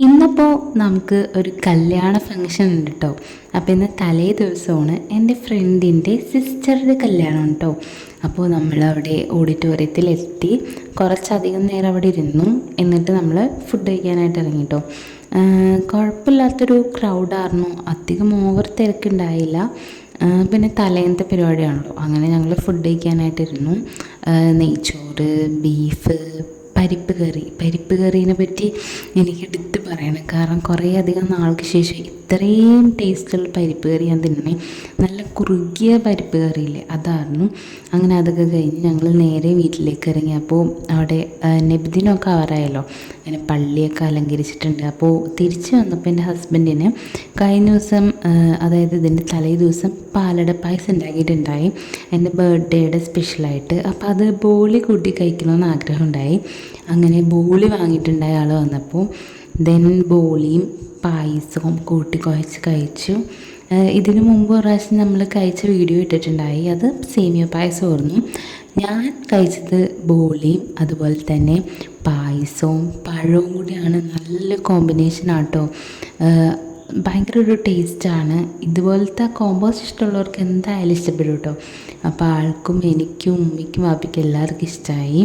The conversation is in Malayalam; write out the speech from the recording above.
ഇന്നിപ്പോൾ നമുക്ക് ഒരു കല്യാണ ഫംഗ്ഷൻ ഉണ്ട് കേട്ടോ. അപ്പോൾ ഇന്ന് തലേ ദിവസമാണ് എൻ്റെ ഫ്രണ്ടിൻ്റെ സിസ്റ്ററുടെ കല്യാണം കേട്ടോ. അപ്പോൾ നമ്മളവിടെ ഓഡിറ്റോറിയത്തിലെത്തി കുറച്ചധികം നേരം അവിടെ ഇരുന്നു. എന്നിട്ട് നമ്മൾ ഫുഡ് കഴിക്കാനായിട്ട് ഇറങ്ങി കേട്ടോ. കുഴപ്പമില്ലാത്തൊരു ക്രൗഡായിരുന്നു, അധികം ഓവർ തിരക്കുണ്ടായില്ല. പിന്നെ തലേന്നത്തെ പരിപാടിയാണല്ലോ, അങ്ങനെ ഞങ്ങൾ ഫുഡ് കഴിക്കാനായിട്ടിരുന്നു. നെയ്ച്ചോറ്, ബീഫ്, പരിപ്പ് കറീനെ പറ്റി എനിക്ക് എടുത്ത് പറയണം. കാരണം കുറേ അധികം നാൾക്ക് ശേഷം ഇത്രയും ടേസ്റ്റുള്ള പരിപ്പ് കറി ഞാൻ തിന്നണേ. നല്ല കുറുകിയ പരിപ്പ് കറിയില്ലേ, അതായിരുന്നു. അങ്ങനെ അതൊക്കെ കഴിഞ്ഞ് ഞങ്ങൾ നേരെ വീട്ടിലേക്ക് ഇറങ്ങി. അപ്പോൾ അവിടെ നബിദിനമൊക്കെ ആവാറായല്ലോ, അങ്ങനെ പള്ളിയൊക്കെ അലങ്കരിച്ചിട്ടുണ്ട്. അപ്പോൾ തിരിച്ച് വന്നപ്പോൾ എൻ്റെ ഹസ്ബൻഡിന് കഴിഞ്ഞ ദിവസം, അതായത് ഇതിൻ്റെ തലേ ദിവസം പാലട പായസം ഉണ്ടാക്കിയിട്ടുണ്ടായി എൻ്റെ ബർത്ത്ഡേയുടെ സ്പെഷ്യലായിട്ട്. അപ്പോൾ അത് ബോളി കൂട്ടി കഴിക്കണമെന്ന് ആഗ്രഹമുണ്ടായി. അങ്ങനെ ബോളി വാങ്ങിയിട്ടുണ്ടായ ആൾ വന്നപ്പോൾ ബോളിയും പായസവും കൂട്ടി കുഴച്ച് കഴിച്ചു. ഇതിനു മുമ്പ് ഒരു പ്രാവശ്യം നമ്മൾ കഴിച്ച വീഡിയോ ഇട്ടിട്ടുണ്ടായി, അത് സേമിയ പായസമായിരുന്നു. ഞാൻ കഴിച്ചത് ബോളിയും അതുപോലെ തന്നെ പായസവും പഴവും കൂടിയാണ്. നല്ല കോമ്പിനേഷനാണ് കേട്ടോ. ഭയങ്കര ഒരു ടേസ്റ്റാണ്. ഇതുപോലത്തെ കോമ്പോസ് ഇഷ്ടമുള്ളവർക്ക് എന്തായാലും ഇഷ്ടപ്പെടും കേട്ടോ. അപ്പോൾ ആൾക്കും എനിക്കും ഉമ്മയ്ക്കും വാപ്പിക്കും എല്ലാവർക്കും ഇഷ്ടമായി.